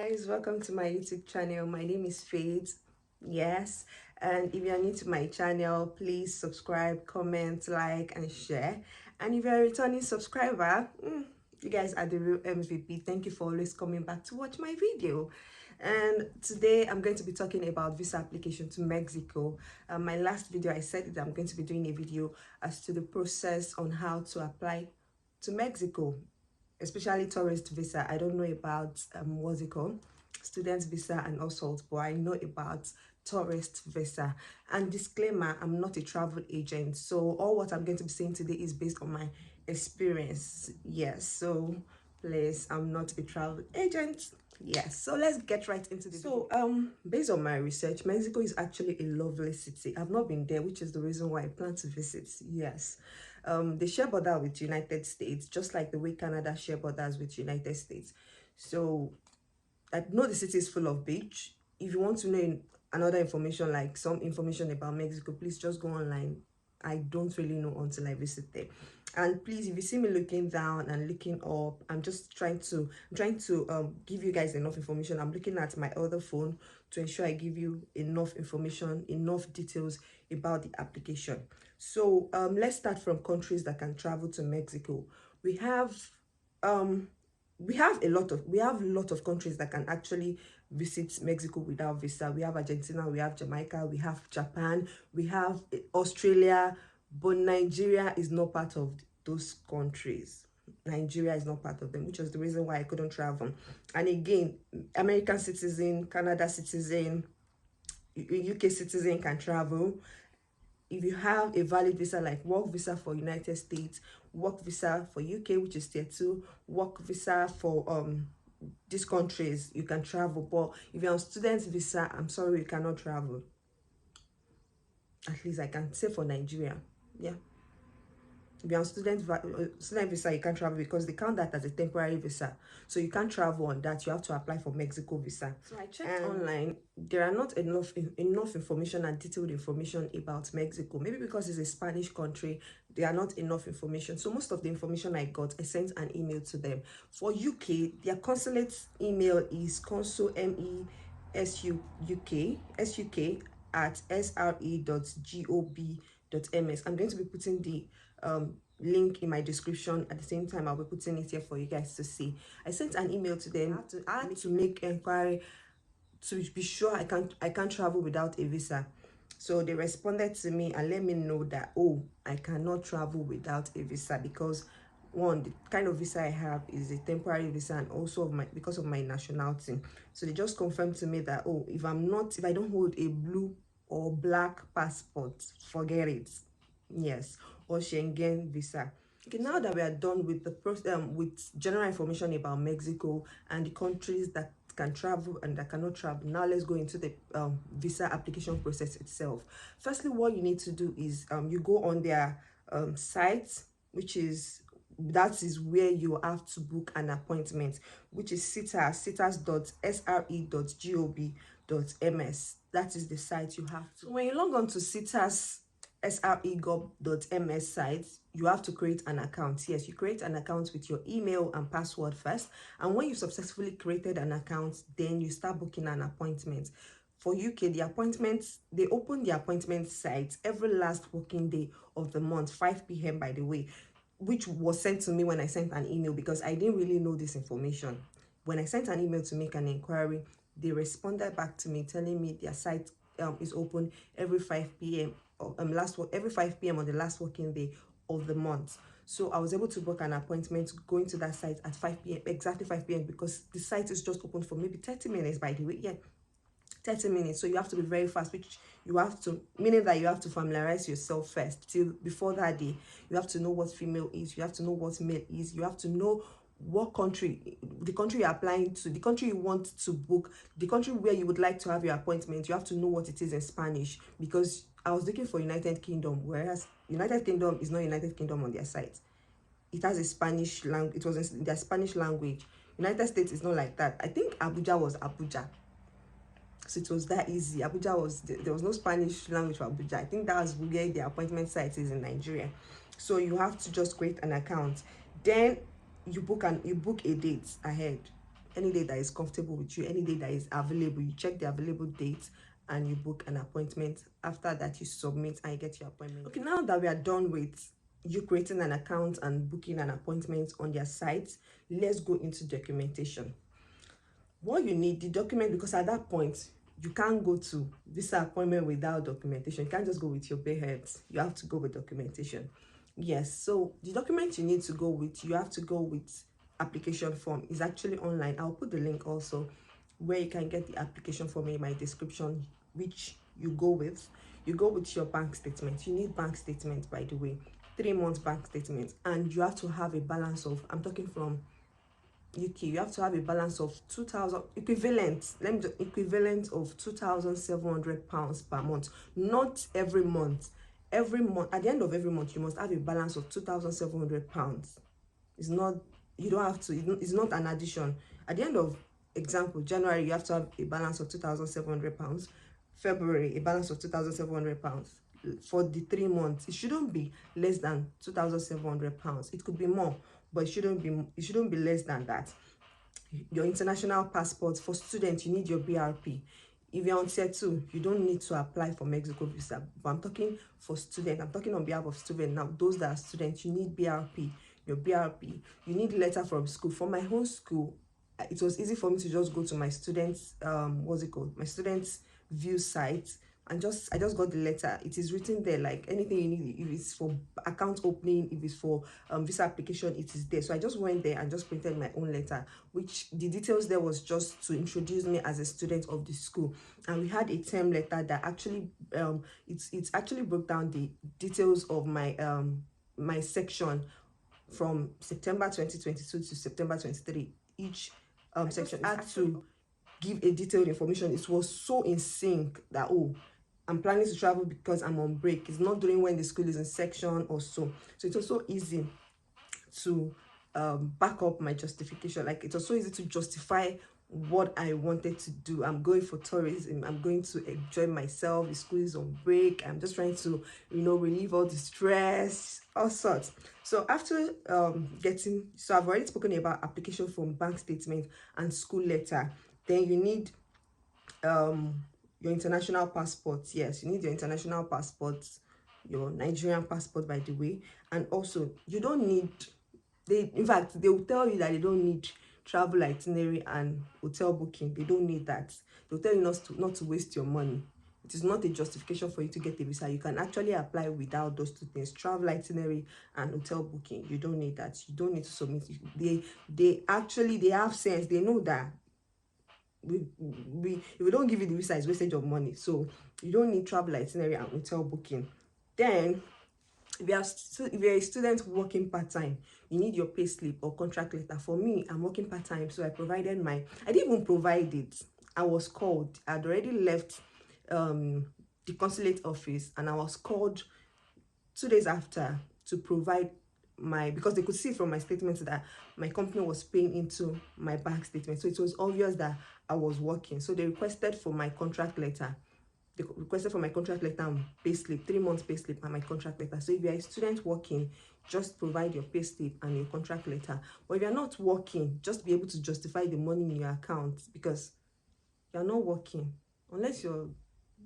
Guys, welcome to my YouTube channel. My name is Faith. Yes, and if you are new to my channel, please subscribe, comment, like, and share. And if you're a returning subscriber, you guys are the real MVP. Thank you for always coming back to watch my video. And today I'm going to be talking about visa application to Mexico. My last video I said that I'm going to be doing a video as to the process on how to apply to Mexico, especially tourist visa. I don't know about what's it called, student visa and all sorts, but I know about tourist visa. And disclaimer, I'm not a travel agent, so all what I'm going to be saying today is based on my experience. Yes, so please, I'm not a travel agent. Yes, so let's get right into this. So based on my research, Mexico is actually a lovely city. I've not been there, which is the reason why I plan to visit. Yes, they share border with United States, just like the way Canada share borders with United States. So I know the city is full of beach. If you want to know another information, like some information about Mexico, please just go online. I don't really know until I visit there. And please, if you see me looking down and looking up, I'm trying to give you guys enough information. I'm looking at my other phone to ensure I give you enough information, enough details about the application. So let's start from countries that can travel to Mexico. We have a lot of countries that can actually visit Mexico without visa. We have Argentina, we have Jamaica, we have Japan, we have Australia, but Nigeria is not part of those countries. Nigeria is not part of them, which was the reason why I couldn't travel. And again, American citizen, Canada citizen, UK citizen can travel. If you have a valid visa like work visa for United States, work visa for UK, which is tier 2, work visa for these countries, you can travel. But if you're on student visa, I'm sorry, you cannot travel. At least I can say for Nigeria. Yeah, if you're on student visa, you can't travel because they count that as a temporary visa, so you can't travel on that. You have to apply for Mexico visa. So I checked online. There are not enough information and detailed information about Mexico, maybe because it's a Spanish country. There are not enough information, so most of the information I got, I sent an email to them. For UK, their consulate email is consul suk at sre.gov.ms. I'm going to be putting the link in my description. At the same time, I'll be putting it here for you guys to see. I sent an email to them. I had to make inquiry to be sure I can't travel without a visa. So they responded to me and let me know that, oh, I cannot travel without a visa because one, the kind of visa I have is a temporary visa, and also because of my nationality. So they just confirmed to me that, oh, if I don't hold a blue or black passport, forget it. Yes, or Schengen visa. Okay, now that we are done with the with general information about Mexico and the countries that can travel and that cannot travel, now let's go into the visa application process itself. Firstly, what you need to do is you go on their site, which is where you have to book an appointment, which is sitas.sre.gov.ms. That is the site you have to. When you log on to sitas sre.gov.ms site, you have to create an account. Yes, you create an account with your email and password first, and when you successfully created an account, then you start booking an appointment. For UK, they open the appointment site every last working day of the month, 5 p.m. by the way, which was sent to me when I sent an email because I didn't really know this information. When I sent an email to make an inquiry, they responded back to me telling me their site is open every 5 p.m. Every 5 p.m. on the last working day of the month. So I was able to book an appointment going to that site at 5 p.m. exactly 5 p.m. because the site is just open for maybe 30 minutes by the way. Yeah, 30 minutes. So you have to be very fast, which meaning that you have to familiarize yourself first. Before that day, you have to know what female is, you have to know what male is, you have to know what country, the country you're applying to, the country you want to book, the country where you would like to have your appointment. You have to know what it is in Spanish, because I was looking for United Kingdom, whereas United Kingdom is not United Kingdom on their site. It has a Spanish language. It was in their Spanish language. United States is not like that. I think Abuja was Abuja, so it was that easy. There was no Spanish language for Abuja. I think that was where the appointment site is in Nigeria. So you have to just create an account, then you book a date ahead. any day that is comfortable with you, any day that is available. You check the available dates and you book an appointment. After that, you submit and you get your appointment. Okay, now that we are done with you creating an account and booking an appointment on their site, let's go into documentation. What you need, the document, because at that point you can't go to visa appointment without documentation. You can't just go with your bare heads. You have to go with documentation. Yes, so the document you need to go with, you have to go with application form. Is actually online. I'll put the link also where you can get the application form in my description, which you go with your bank statement. You need bank statement, by the way, 3 months bank statement, and you have to have a balance of, I'm talking from UK, you have to have a balance of 2,000 equivalent, equivalent of £2,700 per month. Not every month. Every month, at the end of every month, you must have a balance of £2,700. It's not, you don't have to, it's not an addition. At the end of, example, January, you have to have a balance of £2,700. February, a balance of £2,700. For the 3 months, it shouldn't be less than £2,700. It could be more, but it shouldn't be less than that. Your international passport. For students, you need your BRP. If you're on tier 2, you don't need to apply for Mexico visa, but I'm talking for students. I'm talking on behalf of students now. Those that are students, you need BRP. Your BRP. You need letter from school. For my home school, it was easy for me to just go to my students what's it called, my students view site, and I just got the letter. It is written there, like anything you need. If it's for account opening, if it's for visa application, it is there. So I just went there and just printed my own letter, which the details there was just to introduce me as a student of the school. And we had a term letter that actually it's actually broke down the details of my my section from September 2022 to September 23. Each section had to give a detailed information. It was so in sync that, oh, I'm planning to travel because I'm on break. It's not during when the school is in section or so. So it was so easy to back up my justification. Like, it was so easy to justify what I wanted to do. I'm going for tourism. I'm going to enjoy myself. The school is on break. I'm just trying to, relieve all the stress, all sorts. So after so I've already spoken about application form, bank statement, and school letter. Then you need your international passport. Yes, you need your international passport, your Nigerian passport, by the way. And also, you don't need, in fact, they will tell you that they don't need travel itinerary and hotel booking. They don't need that. They'll tell you not to waste your money. It is not a justification for you to get a visa. You can actually apply without those two things: travel itinerary and hotel booking. You don't need that. You don't need to submit. They have sense. They know that if we don't give you the visa, it's wastage of money. So you don't need travel itinerary and hotel booking. Then if you're a student working part-time, you need your payslip or contract letter. For me, I'm working part-time, so I didn't even provide it. I was called. I'd already left the consulate office, and I was called 2 days after to provide because they could see from my statement that my company was paying into my bank statement. So it was obvious that I was working. So they requested for my contract letter. They requested for my contract letter and payslip, 3 months payslip and my contract letter. So if you're a student working, just provide your payslip and your contract letter. But if you're not working, just be able to justify the money in your account, because you're not working. Unless your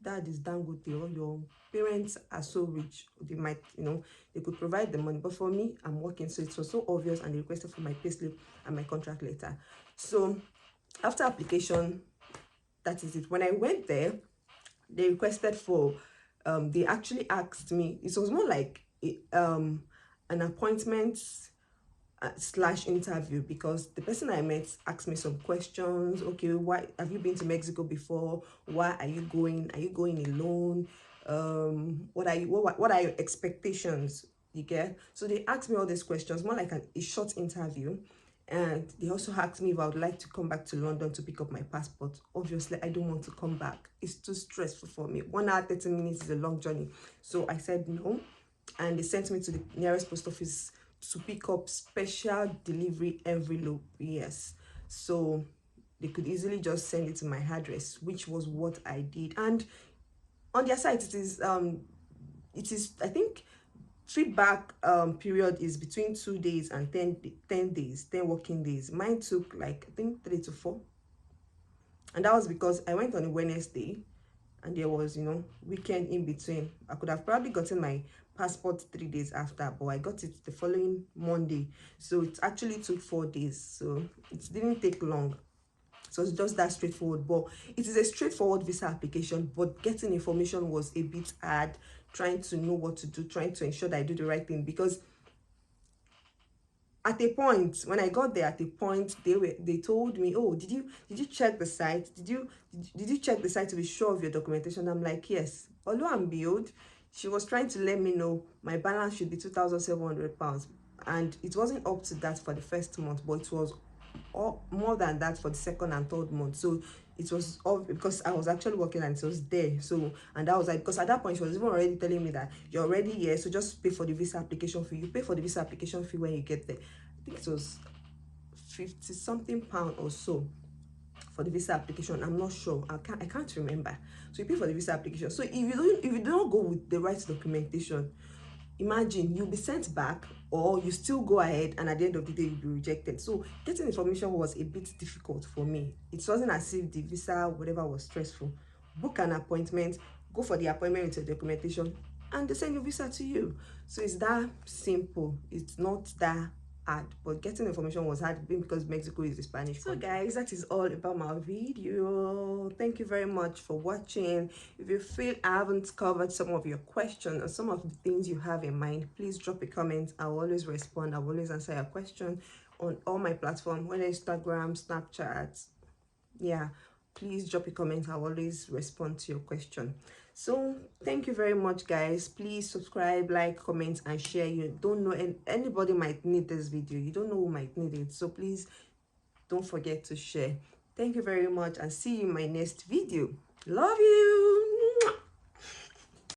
dad is Dangote or your parents are so rich, they might, they could provide the money. But for me, I'm working, so it was so obvious, and they requested for my payslip and my contract letter. So after application, that is it. When I went there, they requested for they actually asked me, it was more like an appointment / interview, because the person I met asked me some questions. Okay, why have you been to Mexico before? Why are you going? Are you going alone? What are your expectations? You get? So they asked me all these questions, more like a short interview. And they also asked me if I would like to come back to London to pick up my passport. Obviously, I don't want to come back. It's too stressful for me. 1 hour, 30 minutes is a long journey. So I said no. And they sent me to the nearest post office to pick up special delivery envelope. Yes. So they could easily just send it to my address, which was what I did. And on their site, it is I think feedback period is between 2 days and 10 days, 10 working days. Mine took like I think 3 to 4, and that was because I went on a Wednesday and there was, you know, weekend in between. I could have probably gotten my passport 3 days after, but I got it the following Monday, so it actually took 4 days, so it didn't take long. So it's just that straightforward. But it is a straightforward visa application, but getting information was a bit hard, trying to know what to do, trying to ensure that I do the right thing. Because at a point, when I got there, at a point they told me, oh, did you check the site, did you check the site to be sure of your documentation? I'm like, yes. But lo and behold, she was trying to let me know my balance should be £2,700, and it wasn't up to that for the first month, but it was more than that for the second and third month. So it was all because I was actually working and it was there. So, and that was like, because at that point she was even already telling me that you're already here, so just pay for the visa application fee. You pay for the visa application fee when you get there. I think it was 50 something pound or so for the visa application. I'm not sure, I can't remember. So you pay for the visa application. So if you don't go with the right documentation, imagine you'll be sent back, or you still go ahead and at the end of the day you'll be rejected. So getting information was a bit difficult for me. It wasn't as if the visa whatever was stressful. Book an appointment, go for the appointment with your documentation, and they send your visa to you. So it's that simple. It's not that hard, but getting information was hard because Mexico is a Spanish country. So guys, that is all about my video. Thank you very much for watching. If you feel I haven't covered some of your questions or some of the things you have in mind, please drop a comment. I'll always respond. I'll always answer your question on all my platforms, whether Instagram, Snapchat. Yeah, please drop a comment. I'll always respond to your question. So thank you very much, guys. Please subscribe, like, comment, and share. You don't know, and anybody might need this video. You don't know who might need it, so please don't forget to share. Thank you very much, and see you in my next video. Love you.